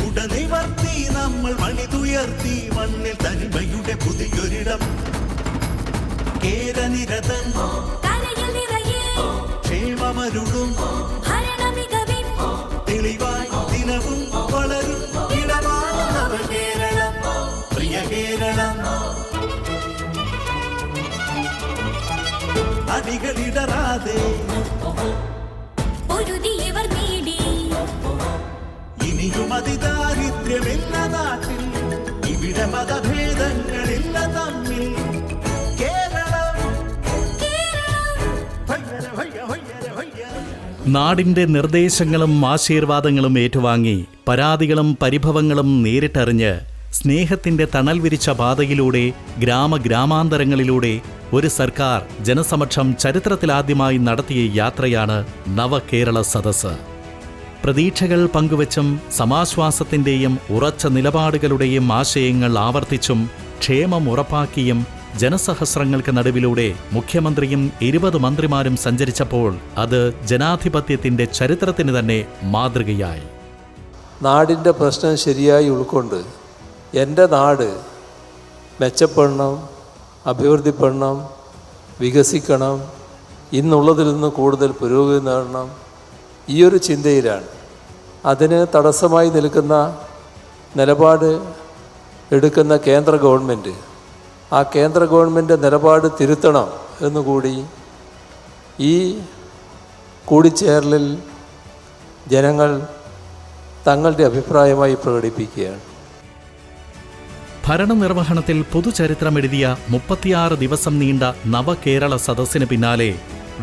ഉടനിവർത്തി നമ്മൾ മണിതുയർത്തി മണ്ണിൽ തനിമയുടെ പുതിയൊരിടം കേരനിരതൻ ക്ഷേമമരുളും തെളിവായി ദിനവും വളരും ഇടമാനവ കേരളം പ്രിയ കേരളം അടികളിടറാതെ ഇനിയും അതിദാരിദ്ര്യമില്ല നാട്ടിൽ ഇവിടെ മതഭേദങ്ങളില്ല തമ്മിൽ നാടിന്റെ നിർദ്ദേശങ്ങളും ആശീർവാദങ്ങളും ഏറ്റുവാങ്ങി പരാതികളും പരിഭവങ്ങളും നേരിട്ടറിഞ്ഞ് സ്നേഹത്തിന്റെ തണൽ വിരിച്ച പാതയിലൂടെ ഗ്രാമാന്തരങ്ങളിലൂടെ ഒരു സർക്കാർ ജനസമക്ഷം ചരിത്രത്തിലാദ്യമായി നടത്തിയ യാത്രയാണ് നവകേരള സദസ്സ്. പ്രതീക്ഷകൾ പങ്കുവച്ചും സമാശ്വാസത്തിന്റെയും ഉറച്ച നിലപാടുകളുടെയും ആശയങ്ങൾ ആവർത്തിച്ചും ക്ഷേമം ഉറപ്പാക്കിയും ജനസഹസ്രങ്ങൾക്ക് നടുവിലൂടെ മുഖ്യമന്ത്രിയും 20 മന്ത്രിമാരും സഞ്ചരിച്ചപ്പോൾ അത് ജനാധിപത്യത്തിന്റെ ചരിത്രത്തിന് തന്നെ മാതൃകയായി. നാടിൻ്റെ പ്രശ്നം ശരിയായി ഉൾക്കൊണ്ട് എൻ്റെ നാട് മെച്ചപ്പെടണം, അഭിവൃദ്ധിപ്പെടണം, വികസിക്കണം, ഇന്നുള്ളതിൽ നിന്ന് കൂടുതൽ പുരോഗതി നേടണം, ഈ ഒരു ചിന്തയിലാണ്. അതിന് തടസ്സമായി നിൽക്കുന്ന നിലപാട് എടുക്കുന്ന കേന്ദ്ര ഗവൺമെൻറ് ആ കേന്ദ്ര ഗവൺമെൻറ് നിലപാട് തിരുത്തണം എന്നുകൂടി ഈ കൂടിച്ചേരലിൽ ജനങ്ങൾ തങ്ങളുടെ അഭിപ്രായമായി പ്രകടിപ്പിക്കുകയാണ്. ഭരണനിർവഹണത്തിൽ പുതുചരിത്രമെഴുതിയ 36 ദിവസം നീണ്ട നവകേരള സദസ്സിന് പിന്നാലെ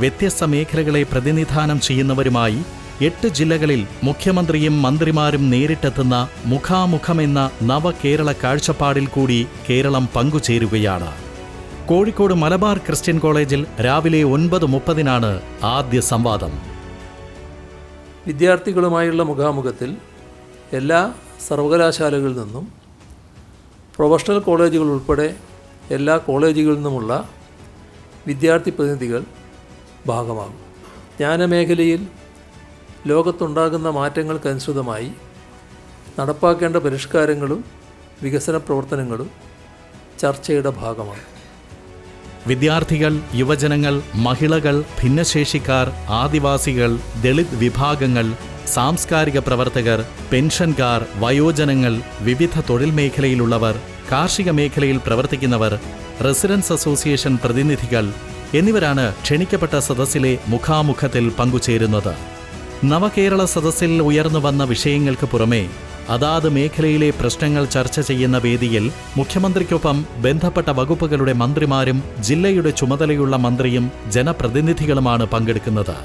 വ്യത്യസ്ത മേഖലകളെ പ്രതിനിധാനം ചെയ്യുന്നവരുമായി 8 ജില്ലകളിൽ മുഖ്യമന്ത്രിയും മന്ത്രിമാരും നേരിട്ടെത്തുന്ന മുഖാമുഖമെന്ന നവകേരള കാഴ്ചപ്പാടിൽ കൂടി കേരളം പങ്കുചേരുകയാണ്. കോഴിക്കോട് മലബാർ ക്രിസ്ത്യൻ കോളേജിൽ രാവിലെ 9:30 ആദ്യ സംവാദം. വിദ്യാർത്ഥികളുമായുള്ള മുഖാമുഖത്തിൽ എല്ലാ സർവകലാശാലകളിൽ നിന്നും പ്രൊഫഷണൽ കോളേജുകൾ ഉൾപ്പെടെ എല്ലാ കോളേജുകളിൽ നിന്നുമുള്ള വിദ്യാർത്ഥി പ്രതിനിധികൾ ഭാഗമാകും. ജ്ഞാനമേഖലയിൽ ലോകത്തുണ്ടാകുന്ന മാറ്റങ്ങൾക്കനുസൃതമായി നടപ്പാക്കേണ്ട പരിഷ്കാരങ്ങളും വികസന പ്രവർത്തനങ്ങളും ചർച്ചയുടെ ഭാഗമാണ്. വിദ്യാർത്ഥികൾ, യുവജനങ്ങൾ, മഹിളകൾ, ഭിന്നശേഷിക്കാർ, ആദിവാസികൾ, ദളിത് വിഭാഗങ്ങൾ, സാംസ്കാരിക പ്രവർത്തകർ, പെൻഷൻകാർ, വയോജനങ്ങൾ, വിവിധ തൊഴിൽ മേഖലയിലുള്ളവർ, കാർഷിക മേഖലയിൽ പ്രവർത്തിക്കുന്നവർ, റെസിഡൻസ് അസോസിയേഷൻ പ്രതിനിധികൾ എന്നിവരാണ് ക്ഷണിക്കപ്പെട്ട സദസ്സിലെ മുഖാമുഖത്തിൽ പങ്കുചേരുന്നത്. നവകേരള സദസ്സിൽ ഉയർന്നു വന്ന വിഷയങ്ങൾക്ക് പുറമെ അതാത് മേഖലയിലെ പ്രശ്നങ്ങൾ ചർച്ച ചെയ്യുന്ന വേദിയിൽ മുഖ്യമന്ത്രിക്കൊപ്പം ബന്ധപ്പെട്ട വകുപ്പുകളുടെ മന്ത്രിമാരും ജില്ലയുടെ ചുമതലയുള്ള മന്ത്രിയും ജനപ്രതിനിധികളുമാണ് പങ്കെടുക്കുന്നത്.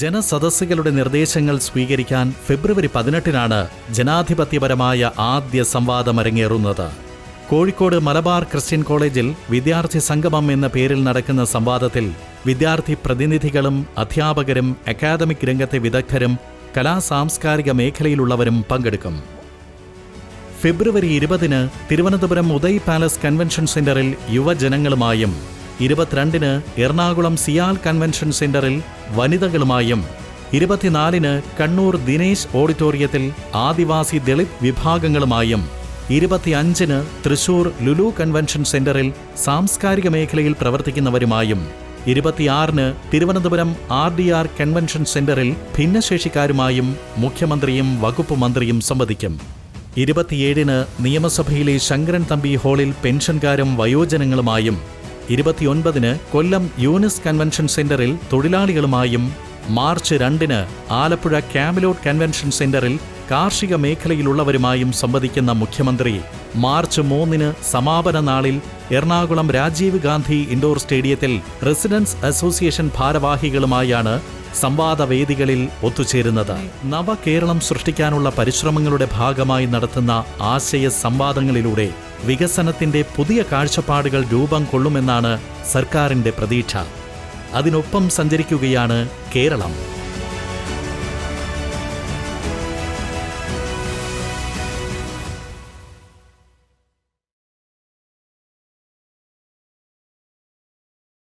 ജനസദസ്സുകളുടെ നിർദ്ദേശങ്ങൾ സ്വീകരിക്കാൻ ഫെബ്രുവരി 18 ജനാധിപത്യപരമായ ആദ്യ സംവാദം അരങ്ങേറുന്നത്. കോഴിക്കോട് മലബാർ ക്രിസ്ത്യൻ കോളേജിൽ വിദ്യാർത്ഥി സംഗമം എന്ന പേരിൽ നടക്കുന്ന സംവാദത്തിൽ വിദ്യാർത്ഥി പ്രതിനിധികളും അധ്യാപകരും അക്കാദമിക് രംഗത്തെ വിദഗ്ധരും കലാസാംസ്കാരിക മേഖലയിലുള്ളവരും പങ്കെടുക്കും. ഫെബ്രുവരി 20 തിരുവനന്തപുരം ഉദയ് പാലസ് കൺവെൻഷൻ സെന്ററിൽ യുവജനങ്ങളുമായും 22 എറണാകുളം സിയാൽ കൺവെൻഷൻ സെന്ററിൽ വനിതകളുമായും 24 കണ്ണൂർ ദിനേശ് ഓഡിറ്റോറിയത്തിൽ ആദിവാസി ദളിത് വിഭാഗങ്ങളുമായും 25 തൃശൂർ ലുലു കൺവെൻഷൻ സെന്ററിൽ സാംസ്കാരിക മേഖലയിൽ പ്രവർത്തിക്കുന്നവരുമായും 26 തിരുവനന്തപുരം RDR കൺവെൻഷൻ സെന്ററിൽ ഭിന്നശേഷിക്കാരുമായും മുഖ്യമന്ത്രിയും വകുപ്പ് മന്ത്രിയും സംവദിക്കും. 27 നിയമസഭയിലെ ശങ്കരൻ തമ്പി ഹാളിൽ പെൻഷൻകാരും വയോജനങ്ങളുമായും 29 കൊല്ലം യൂനിസ് കൺവെൻഷൻ സെന്ററിൽ തൊഴിലാളികളുമായും മാർച്ച് 2 ആലപ്പുഴ ക്യാമലോട്ട് കൺവെൻഷൻ സെന്ററിൽ കാർഷിക മേഖലയിലുള്ളവരുമായും സംവദിക്കുന്ന മുഖ്യമന്ത്രി മാർച്ച് 3 സമാപന നാളിൽ എറണാകുളം രാജീവ് ഗാന്ധി ഇൻഡോർ സ്റ്റേഡിയത്തിൽ റെസിഡൻസ് അസോസിയേഷൻ ഭാരവാഹികളുമായാണ് സംവാദവേദികളിൽ ഒത്തുചേരുന്നത്. നവകേരളം സൃഷ്ടിക്കാനുള്ള പരിശ്രമങ്ങളുടെ ഭാഗമായി നടത്തുന്ന ആശയ സംവാദങ്ങളിലൂടെ വികസനത്തിന്റെ പുതിയ കാഴ്ചപ്പാടുകൾ രൂപം കൊള്ളുമെന്നാണ് സർക്കാരിന്റെ പ്രതീക്ഷ. അതിനൊപ്പം സഞ്ചരിക്കുകയാണ് കേരളം.